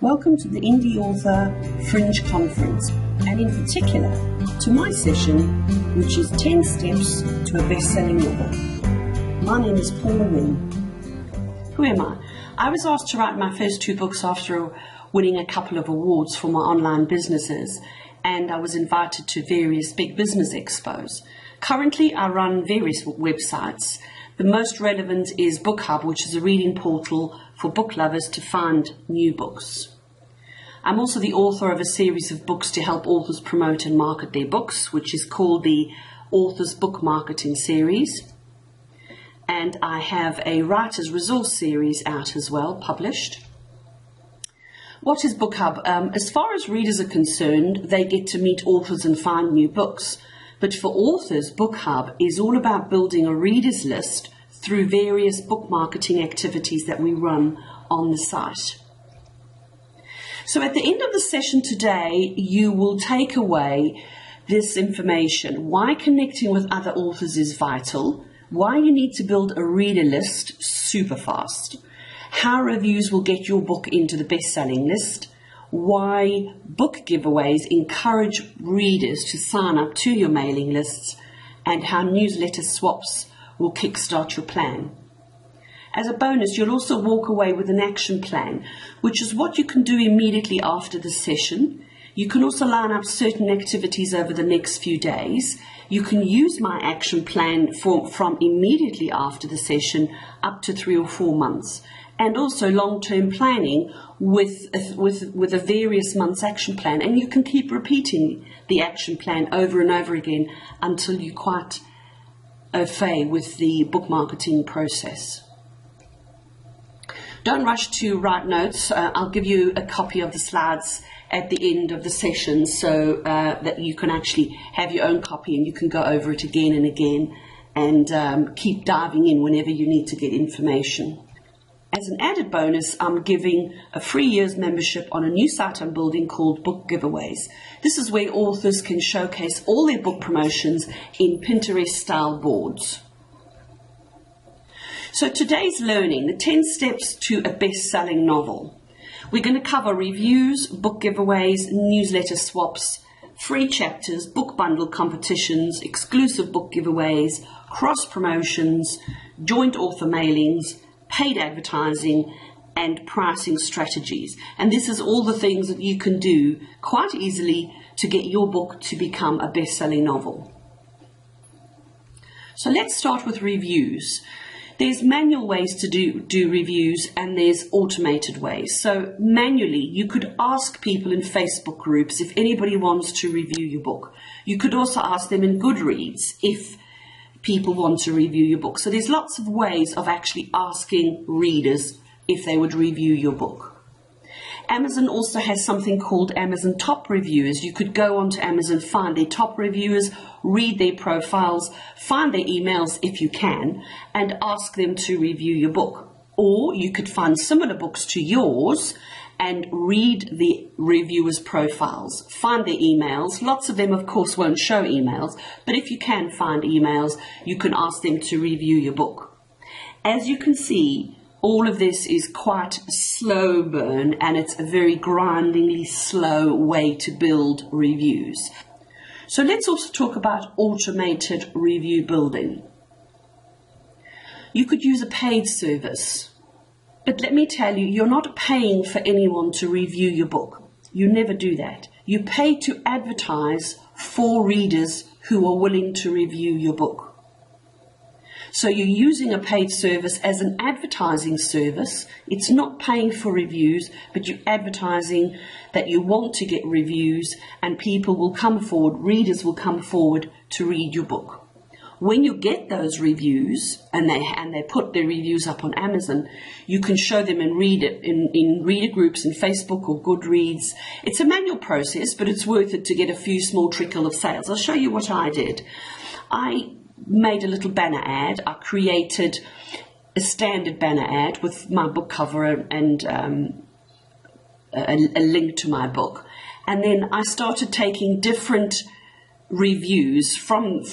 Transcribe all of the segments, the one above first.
Welcome to the Indie Author Fringe Conference, and in particular to my session, which is 10 Steps to a Best-Selling Novel. My name is Paula Wynne. Who am I? I was asked to write my first 2 books after winning a couple of awards for my online businesses, and I was invited to various big business expos. Currently, I run various websites. The most relevant is Book Hub, which is a reading portal for book lovers to find new books. I'm also the author of a series of books to help authors promote and market their books, which is called the Author's Book Marketing Series. And I have a Writer's Resource series out as well, published. What is Book Hub? As far as readers are concerned, they get to meet authors and find new books. But for authors, Book Hub is all about building a readers list through various book marketing activities that we run on the site. So at the end of the session today, you will take away this information: why connecting with other authors is vital, why you need to build a reader list super fast, how reviews will get your book into the best-selling list, why book giveaways encourage readers to sign up to your mailing lists, and how newsletter swaps will kickstart your plan. As a bonus, you'll also walk away with an action plan, which is what you can do immediately after the session. You can also line up certain activities over the next few days. You can use my action plan from immediately after the session up to 3 or 4 months. And also long-term planning with a various months action plan. And you can keep repeating the action plan over and over again until you're quite au fait with the book marketing process. Don't rush to write notes. I'll give you a copy of the slides at the end of the session so that you can actually have your own copy and you can go over it again and again and keep diving in whenever you need to get information. As an added bonus, I'm giving a free year's membership on a new site I'm building called Book Giveaways. This is where authors can showcase all their book promotions in Pinterest-style boards. So today's learning, the 10 steps to a best-selling novel. We're going to cover reviews, book giveaways, newsletter swaps, free chapters, book bundle competitions, exclusive book giveaways, cross-promotions, joint author mailings, paid advertising, and pricing strategies. And this is all the things that you can do quite easily to get your book to become a best-selling novel. So let's start with reviews. There's manual ways to do reviews and there's automated ways. So manually, you could ask people in Facebook groups if anybody wants to review your book. You could also ask them in Goodreads if people want to review your book. So there's lots of ways of actually asking readers if they would review your book. Amazon also has something called Amazon Top Reviewers. You could go onto Amazon, find their top reviewers, read their profiles, find their emails if you can, and ask them to review your book. Or you could find similar books to yours and read the reviewers' profiles, find their emails. Lots of them, of course, won't show emails, but if you can find emails, you can ask them to review your book. As you can see, all of this is quite a slow burn, and it's a very grindingly slow way to build reviews. So let's also talk about automated review building. You could use a paid service. But let me tell you, you're not paying for anyone to review your book. You never do that. You pay to advertise for readers who are willing to review your book. So you're using a paid service as an advertising service. It's not paying for reviews, but you're advertising that you want to get reviews and people will come forward, readers will come forward to read your book. When you get those reviews and they put their reviews up on Amazon, you can show them and read it in reader groups in Facebook or Goodreads. It's a manual process, but it's worth it to get a few small trickle of sales. I'll show you what I did. I made a little banner ad. I created a standard banner ad with my book cover and a link to my book. And then I started taking different reviews from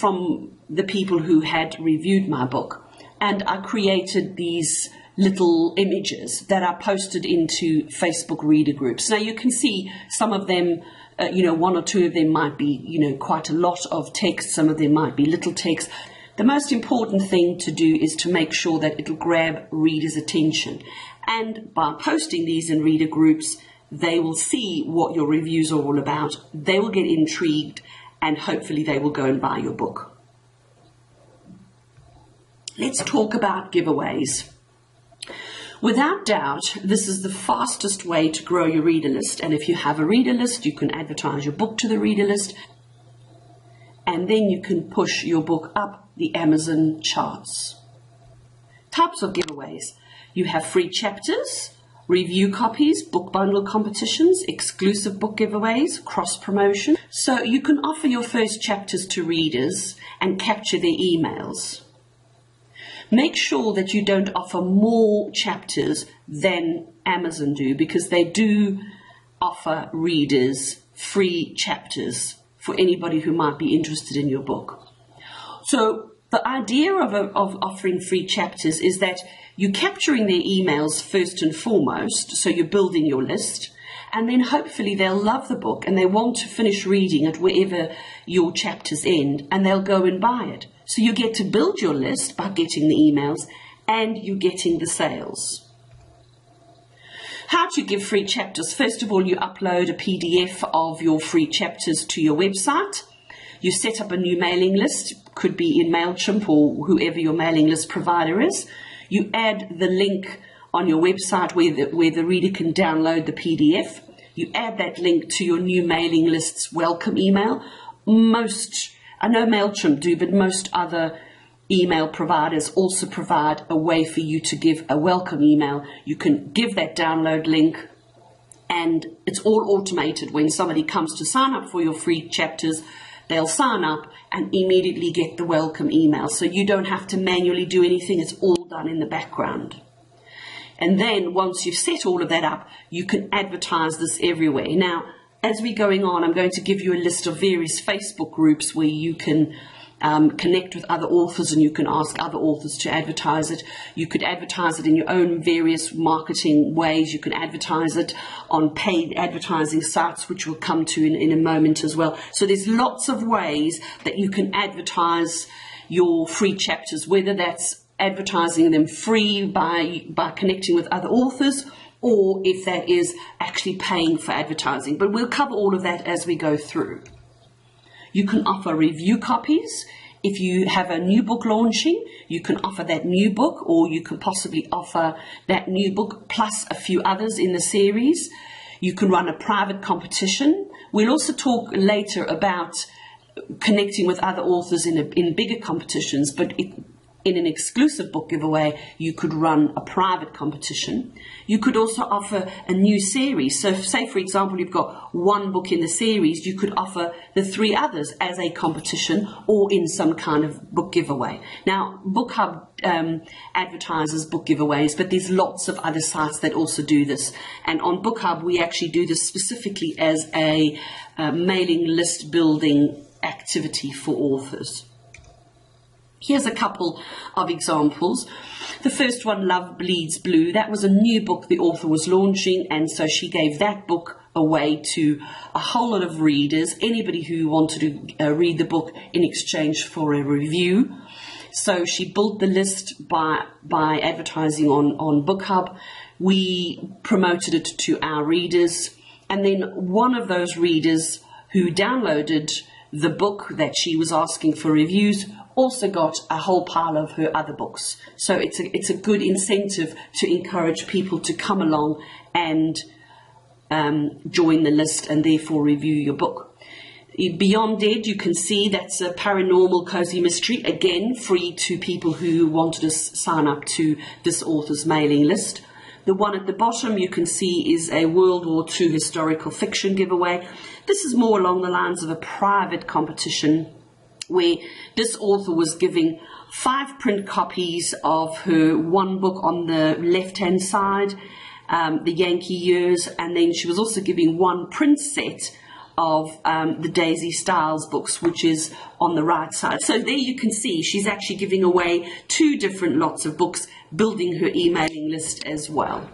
the people who had reviewed my book. And I created these little images that are posted into Facebook reader groups. Now you can see some of them, one or two of them might be, quite a lot of text, some of them might be little text. The most important thing to do is to make sure that it'll grab readers' attention. And by posting these in reader groups, they will see what your reviews are all about. They will get intrigued and hopefully they will go and buy your book. Let's talk about giveaways. Without doubt, this is the fastest way to grow your reader list. And if you have a reader list, you can advertise your book to the reader list. And then you can push your book up the Amazon charts. Types of giveaways. You have free chapters, review copies, book bundle competitions, exclusive book giveaways, cross promotion. So you can offer your first chapters to readers and capture their emails. Make sure that you don't offer more chapters than Amazon do, because they do offer readers free chapters for anybody who might be interested in your book. So the idea of offering free chapters is that you're capturing their emails first and foremost, so you're building your list, and then hopefully they'll love the book and they want to finish reading it wherever your chapters end, and they'll go and buy it. So you get to build your list by getting the emails and you're getting the sales. How to give free chapters? First of all, you upload a PDF of your free chapters to your website. You set up a new mailing list, could be in MailChimp or whoever your mailing list provider is. You add the link on your website where the reader can download the PDF. You add that link to your new mailing list's welcome email. I know MailChimp do, but most other email providers also provide a way for you to give a welcome email. You can give that download link and it's all automated. When somebody comes to sign up for your free chapters, they'll sign up and immediately get the welcome email. So you don't have to manually do anything. It's all done in the background. And then once you've set all of that up, you can advertise this everywhere. Now, as we're going on, I'm going to give you a list of various Facebook groups where you can connect with other authors and you can ask other authors to advertise it. You could advertise it in your own various marketing ways. You can advertise it on paid advertising sites, which we'll come to in a moment as well. So there's lots of ways that you can advertise your free chapters, whether that's advertising them free by connecting with other authors, or if that is actually paying for advertising. But we'll cover all of that as we go through. You can offer review copies. If you have a new book launching, you can offer that new book, or you can possibly offer that new book plus a few others in the series. You can run a private competition. We'll also talk later about connecting with other authors in bigger competitions, but in an exclusive book giveaway, you could run a private competition. You could also offer a new series. So say, for example, you've got one book in the series, you could offer the 3 others as a competition or in some kind of book giveaway. Now, BookHub advertises book giveaways, but there's lots of other sites that also do this. And on BookHub, we actually do this specifically as a mailing list building activity for authors. Here's a couple of examples. The first one, Love Bleeds Blue, that was a new book the author was launching, and so she gave that book away to a whole lot of readers, anybody who wanted to read the book in exchange for a review. So she built the list by advertising on BookHub. We promoted it to our readers, and then one of those readers who downloaded the book that she was asking for reviews also got a whole pile of her other books. So it's a good incentive to encourage people to come along and join the list and therefore review your book. Beyond Dead, you can see that's a paranormal cozy mystery, again free to people who wanted to sign up to this author's mailing list. The one at the bottom you can see is a World War II historical fiction giveaway. This is more along the lines of a private competition where this author was giving 5 print copies of her one book on the left-hand side, the Yankee Years, and then she was also giving 1 print set of the Daisy Styles books, which is on the right side. So there you can see she's actually giving away 2 different lots of books, building her emailing list as well.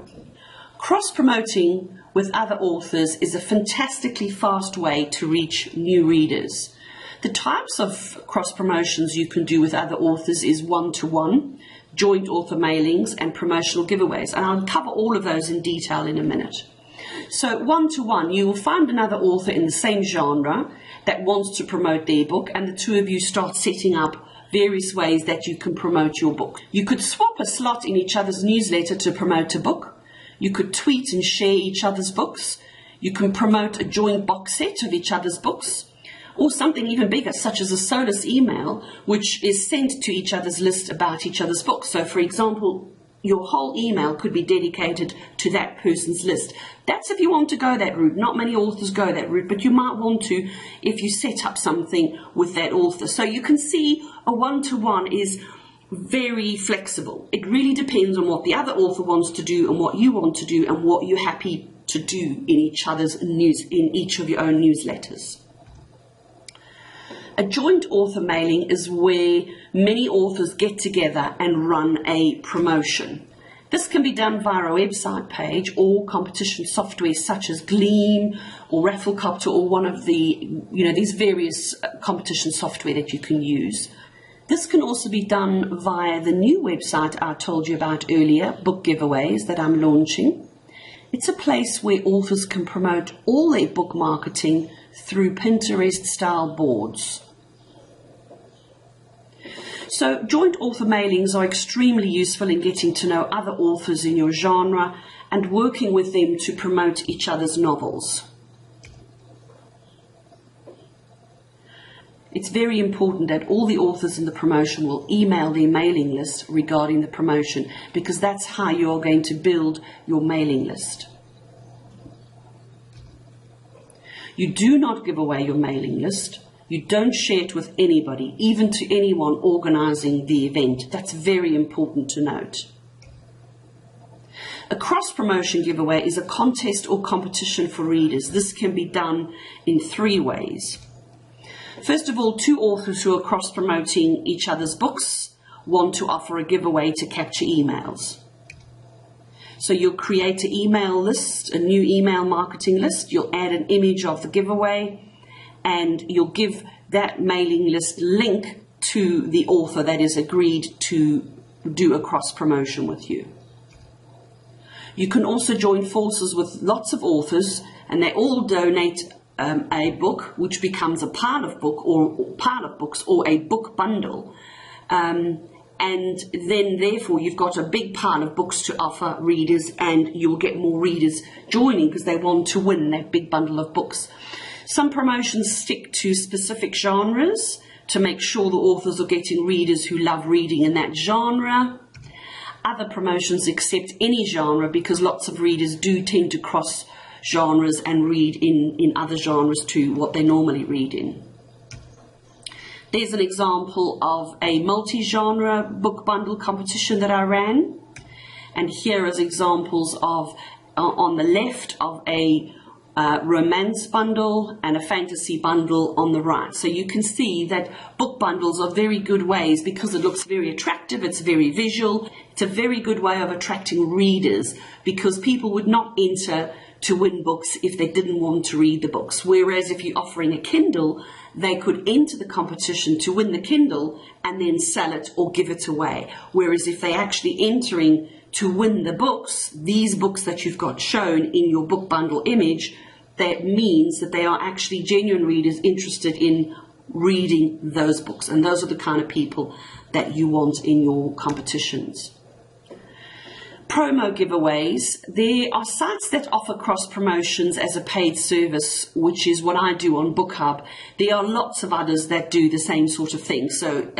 Cross-promoting with other authors is a fantastically fast way to reach new readers. The types of cross-promotions you can do with other authors is one-to-one, joint author mailings, and promotional giveaways. And I'll cover all of those in detail in a minute. So one-to-one, you will find another author in the same genre that wants to promote their book, and the 2 of you start setting up various ways that you can promote your book. You could swap a slot in each other's newsletter to promote a book. You could tweet and share each other's books. You can promote a joint box set of each other's books, or something even bigger, such as a solus email, which is sent to each other's list about each other's books. So, for example, your whole email could be dedicated to that person's list. That's if you want to go that route. Not many authors go that route, but you might want to if you set up something with that author. So you can see a one-to-one is very flexible. It really depends on what the other author wants to do and what you want to do and what you're happy to do in each of your own newsletters. A joint author mailing is where many authors get together and run a promotion. This can be done via a website page or competition software such as Gleam or Rafflecopter or one of the, these various competition software that you can use. This can also be done via the new website I told you about earlier, Book Giveaways, that I'm launching. It's a place where authors can promote all their book marketing through Pinterest-style boards. So joint author mailings are extremely useful in getting to know other authors in your genre and working with them to promote each other's novels. It's very important that all the authors in the promotion will email their mailing list regarding the promotion, because that's how you are going to build your mailing list. You do not give away your mailing list. You don't share it with anybody, even to anyone organising the event. That's very important to note. A cross-promotion giveaway is a contest or competition for readers. This can be done in 3 ways. First of all, 2 authors who are cross-promoting each other's books want to offer a giveaway to capture emails. So you'll create an email list, a new email marketing list. You'll add an image of the giveaway, and you'll give that mailing list link to the author that is agreed to do a cross-promotion with you. You can also join forces with lots of authors, and they all donate a book, which becomes a pile of books or a book bundle. And then therefore you've got a big pile of books to offer readers, and you'll get more readers joining because they want to win that big bundle of books. Some promotions stick to specific genres to make sure the authors are getting readers who love reading in that genre. Other promotions accept any genre because lots of readers do tend to cross genres and read in other genres too, what they normally read in. There's an example of a multi-genre book bundle competition that I ran. And here is examples of, on the left, of a romance bundle and a fantasy bundle on the right. So you can see that book bundles are very good ways because it looks very attractive, it's very visual. It's a very good way of attracting readers because people would not enter to win books if they didn't want to read the books. Whereas if you're offering a Kindle, they could enter the competition to win the Kindle and then sell it or give it away. Whereas if they're actually entering to win the books, these books that you've got shown in your book bundle image, that means that they are actually genuine readers interested in reading those books. And those are the kind of people that you want in your competitions. Promo giveaways. There are sites that offer cross promotions as a paid service, which is what I do on Book Hub. There are lots of others that do the same sort of thing. So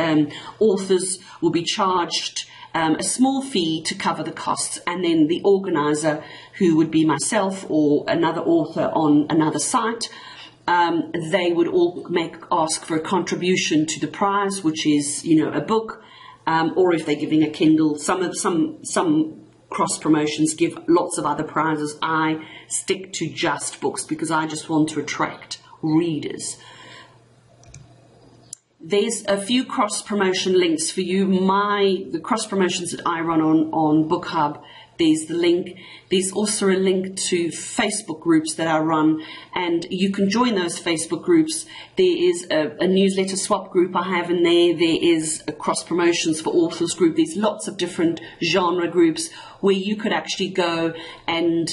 authors will be charged a small fee to cover the costs, and then the organizer, who would be myself or another author on another site, they would all ask for a contribution to the prize, which is, a book, or if they're giving a Kindle. Some cross promotions give lots of other prizes. I stick to just books because I just want to attract readers. There's a few cross-promotion links for you. The cross-promotions that I run on Book Hub, there's the link. There's also a link to Facebook groups that I run, and you can join those Facebook groups. There is a newsletter swap group I have in there. There is a cross-promotions for authors group. There's lots of different genre groups where you could actually go and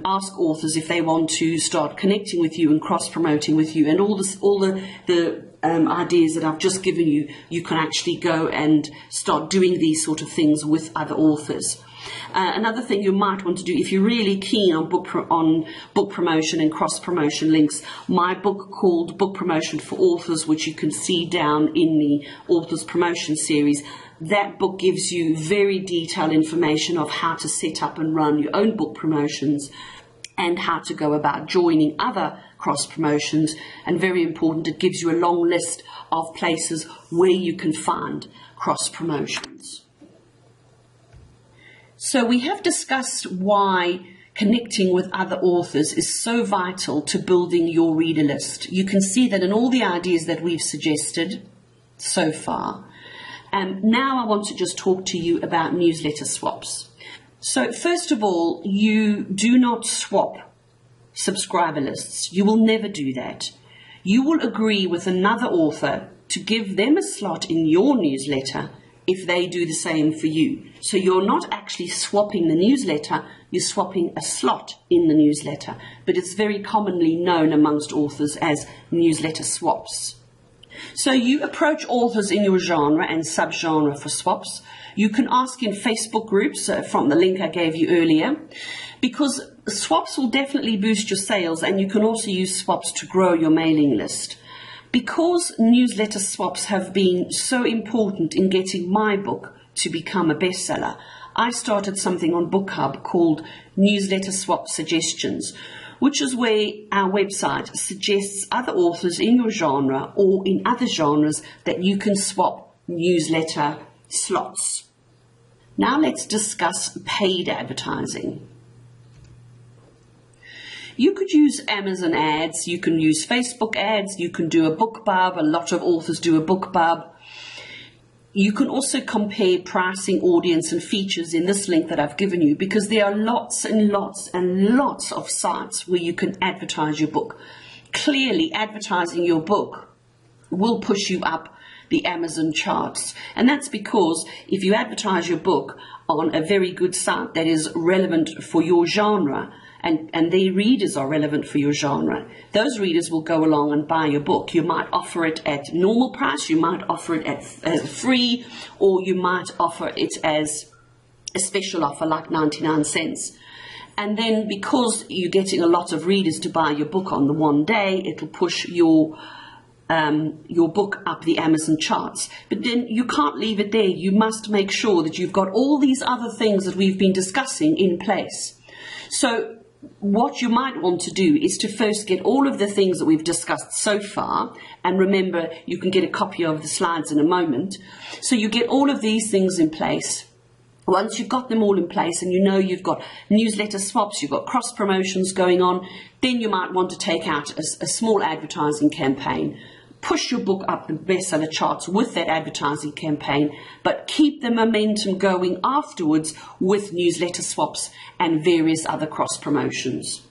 ask authors if they want to start connecting with you and cross-promoting with you, and all the ideas that I've just given you, you can actually go and start doing these sort of things with other authors. Another thing you might want to do, if you're really keen on book promotion and cross-promotion links, my book called Book Promotion for Authors, which you can see down in the Authors Promotion series, that book gives you very detailed information of how to set up and run your own book promotions and how to go about joining other cross promotions, and very important, it gives you a long list of places where you can find cross promotions. So we have discussed why connecting with other authors is so vital to building your reader list. You can see that in all the ideas that we've suggested so far. Now I want to just talk to you about newsletter swaps. So first of all, you do not swap subscriber lists. You will never do that. You will agree with another author to give them a slot in your newsletter if they do the same for you. So you're not actually swapping the newsletter, you're swapping a slot in the newsletter. But it's very commonly known amongst authors as newsletter swaps. So you approach authors in your genre and subgenre for swaps. You can ask in Facebook groups from the link I gave you earlier, because swaps will definitely boost your sales, and you can also use swaps to grow your mailing list. Because newsletter swaps have been so important in getting my book to become a bestseller, I started something on Book Hub called Newsletter Swap Suggestions, which is where our website suggests other authors in your genre or in other genres that you can swap newsletter slots. Now let's discuss paid advertising. You could use Amazon ads, you can use Facebook ads, you can do a BookBub. A lot of authors do a BookBub. You can also compare pricing, audience and features in this link that I've given you, because there are lots and lots and lots of sites where you can advertise your book. Clearly, advertising your book will push you up the Amazon charts. And that's because if you advertise your book on a very good site that is relevant for your genre, and their readers are relevant for your genre, those readers will go along and buy your book. You might offer it at normal price, you might offer it as free, or you might offer it as a special offer like 99 cents. And then because you're getting a lot of readers to buy your book on the one day, it'll push your book up the Amazon charts. But then you can't leave it there. You must make sure that you've got all these other things that we've been discussing in place. So what you might want to do is to first get all of the things that we've discussed so far, and remember, you can get a copy of the slides in a moment. So you get all of these things in place. Once you've got them all in place and you know you've got newsletter swaps, you've got cross promotions going on, then you might want to take out a small advertising campaign. Push your book up the bestseller charts with that advertising campaign, but keep the momentum going afterwards with newsletter swaps and various other cross promotions.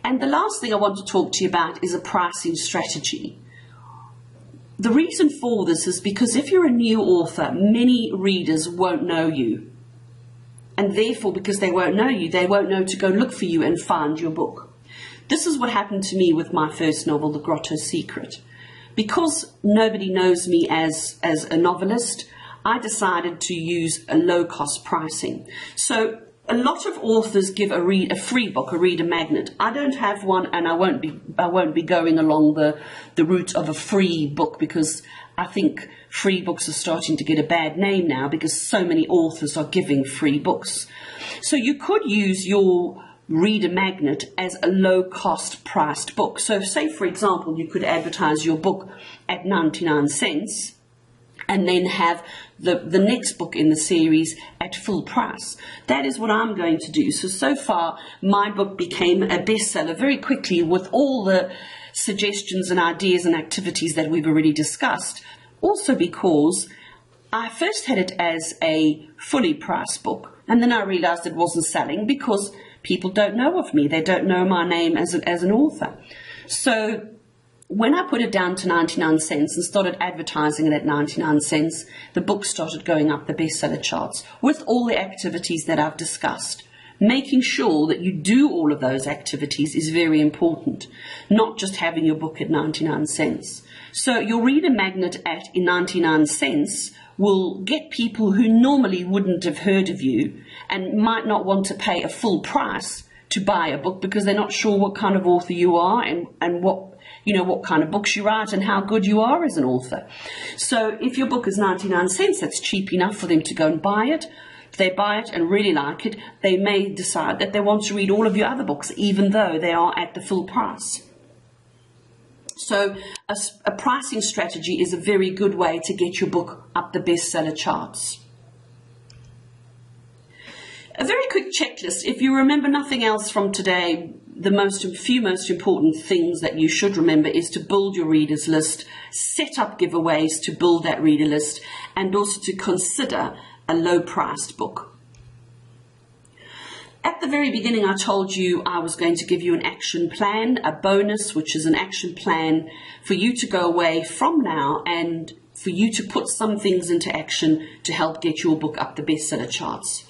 And the last thing I want to talk to you about is a pricing strategy. The reason for this is because if you're a new author, many readers won't know you. And therefore, because they won't know you, they won't know to go look for you and find your book. This is what happened to me with my first novel, The Grotto Secret. Because nobody knows me as a novelist, I decided to use a low-cost pricing. So a lot of authors give a free book, a reader magnet. I don't have one, and I won't be going along the route of a free book, because I think free books are starting to get a bad name now because so many authors are giving free books. So you could use your reader magnet as a low-cost priced book. So say, for example, you could advertise your book at 99 cents, and then have the next book in the series at full price. That is what I'm going to do. So far, my book became a bestseller very quickly with all the suggestions and ideas and activities that we've already discussed. Also because I first had it as a fully priced book, and then I realized it wasn't selling because people don't know of me. They don't know my name as an author. So when I put it down to 99 cents and started advertising it at 99 cents, the book started going up the bestseller charts with all the activities that I've discussed. Making sure that you do all of those activities is very important, not just having your book at 99 cents. So your reader magnet at 99 cents will get people who normally wouldn't have heard of you and might not want to pay a full price to buy a book because they're not sure what kind of author you are and what kind of books you write and how good you are as an author. So if your book is 99 cents, that's cheap enough for them to go and buy it. If they buy it and really like it, they may decide that they want to read all of your other books, even though they are at the full price. So a pricing strategy is a very good way to get your book up the bestseller charts. A very quick checklist. If you remember nothing else from today, the few most important things that you should remember is to build your readers list, set up giveaways to build that reader list, and also to consider a low-priced book. At the very beginning, I told you I was going to give you an action plan, a bonus, which is an action plan for you to go away from now and for you to put some things into action to help get your book up the bestseller charts.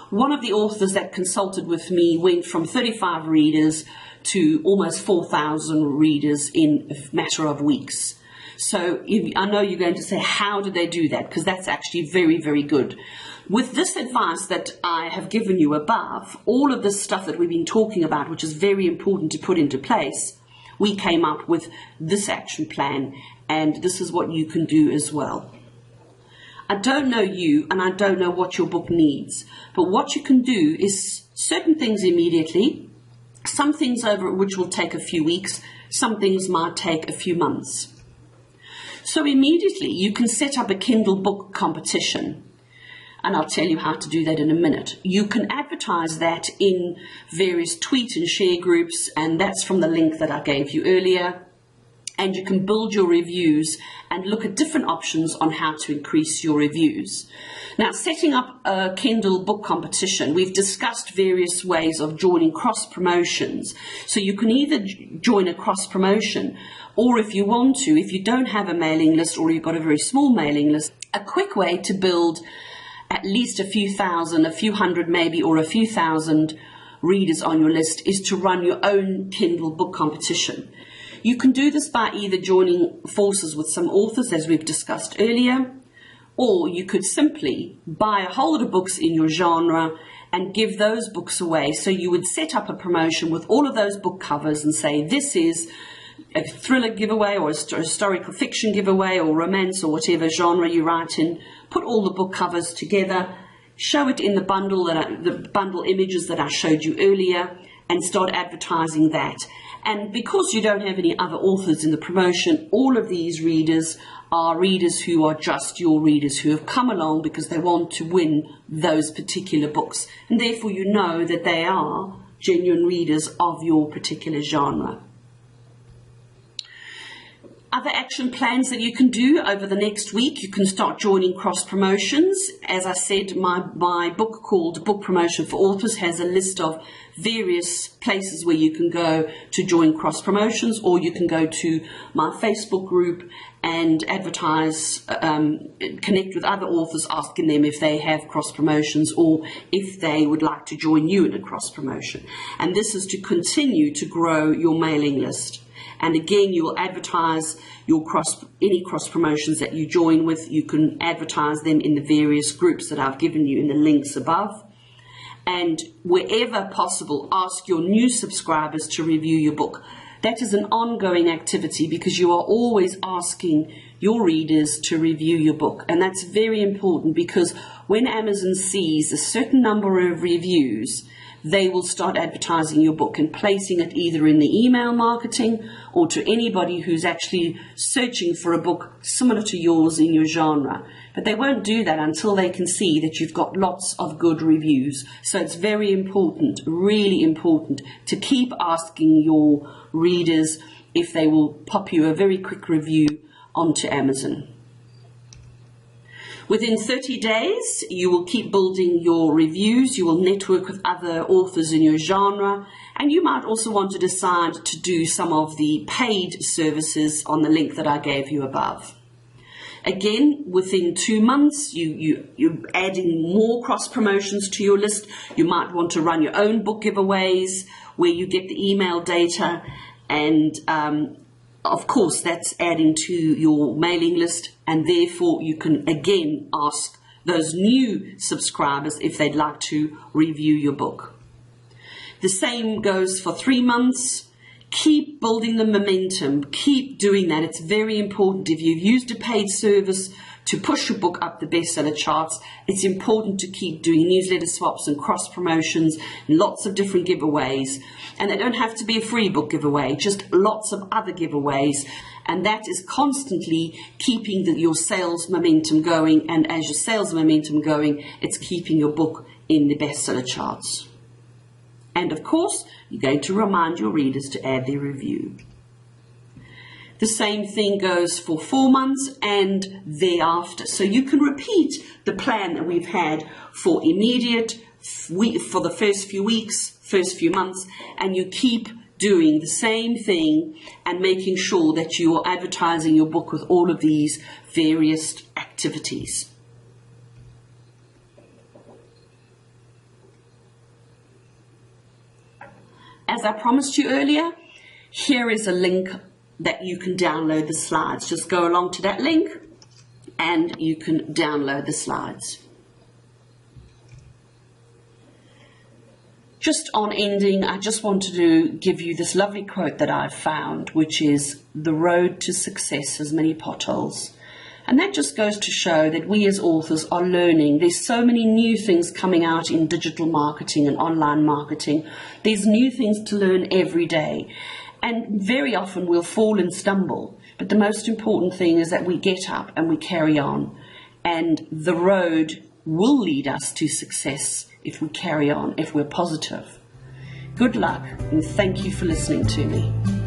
One of the authors that consulted with me went from 35 readers to almost 4,000 readers in a matter of weeks. So I know you're going to say, how did they do that? Because that's actually very, very good. With this advice that I have given you above, all of this stuff that we've been talking about, which is very important to put into place, we came up with this action plan, and this is what you can do as well. I don't know you, and I don't know what your book needs, but what you can do is certain things immediately, some things over which will take a few weeks, some things might take a few months. So immediately you can set up a Kindle book competition, and I'll tell you how to do that in a minute. You can advertise that in various tweet and share groups, and that's from the link that I gave you earlier. And you can build your reviews and look at different options on how to increase your reviews. Now, setting up a Kindle book competition, we've discussed various ways of joining cross promotions. So you can either join a cross promotion, or if you want to, if you don't have a mailing list or you've got a very small mailing list, a quick way to build at least a few thousand, a few hundred maybe, or a few thousand readers on your list is to run your own Kindle book competition. You can do this by either joining forces with some authors, as we've discussed earlier, or you could simply buy a whole lot of books in your genre and give those books away. So you would set up a promotion with all of those book covers and say, this is a thriller giveaway or a historical fiction giveaway or romance or whatever genre you write in. Put all the book covers together, show it in the bundle images that I showed you earlier, and start advertising that. And because you don't have any other authors in the promotion, all of these readers are readers who are just your readers who have come along because they want to win those particular books. And therefore you know that they are genuine readers of your particular genre. Other action plans that you can do over the next week, you can start joining cross promotions. As I said, my book called Book Promotion for Authors has a list of various places where you can go to join cross promotions, or you can go to my Facebook group and advertise, connect with other authors, asking them if they have cross promotions or if they would like to join you in a cross promotion. And this is to continue to grow your mailing list. And again, you will advertise any cross promotions that you join with. You can advertise them in the various groups that I've given you in the links above. And wherever possible, ask your new subscribers to review your book. That is an ongoing activity because you are always asking your readers to review your book. And that's very important because when Amazon sees a certain number of reviews, they will start advertising your book and placing it either in the email marketing or to anybody who's actually searching for a book similar to yours in your genre. But they won't do that until they can see that you've got lots of good reviews. So it's very important, really important, to keep asking your readers if they will pop you a very quick review onto Amazon. Within 30 days, you will keep building your reviews, you will network with other authors in your genre, and you might also want to decide to do some of the paid services on the link that I gave you above. Again, within 2 months, you're adding more cross promotions to your list. You might want to run your own book giveaways where you get the email data, and of course, that's adding to your mailing list, and therefore you can again ask those new subscribers if they'd like to review your book. The same goes for 3 months. Keep building the momentum. Keep doing that. It's very important. If you've used a paid service to push your book up the bestseller charts, it's important to keep doing newsletter swaps and cross promotions and lots of different giveaways. And they don't have to be a free book giveaway, just lots of other giveaways. And that is constantly keeping your sales momentum going. And as your sales momentum going, it's keeping your book in the bestseller charts. And of course, you're going to remind your readers to add their review. The same thing goes for 4 months and thereafter. So you can repeat the plan that we've had for immediate, for the first few weeks, first few months, and you keep doing the same thing and making sure that you are advertising your book with all of these various activities. As I promised you earlier, here is a link that you can download the slides. Just go along to that link and you can download the slides. Just on ending, I just wanted to give you this lovely quote that I've found, which is, "The road to success has many potholes." And that just goes to show that we as authors are learning. There's so many new things coming out in digital marketing and online marketing. There's new things to learn every day. And very often we'll fall and stumble. But the most important thing is that we get up and we carry on. And the road will lead us to success if we carry on, if we're positive. Good luck, and thank you for listening to me.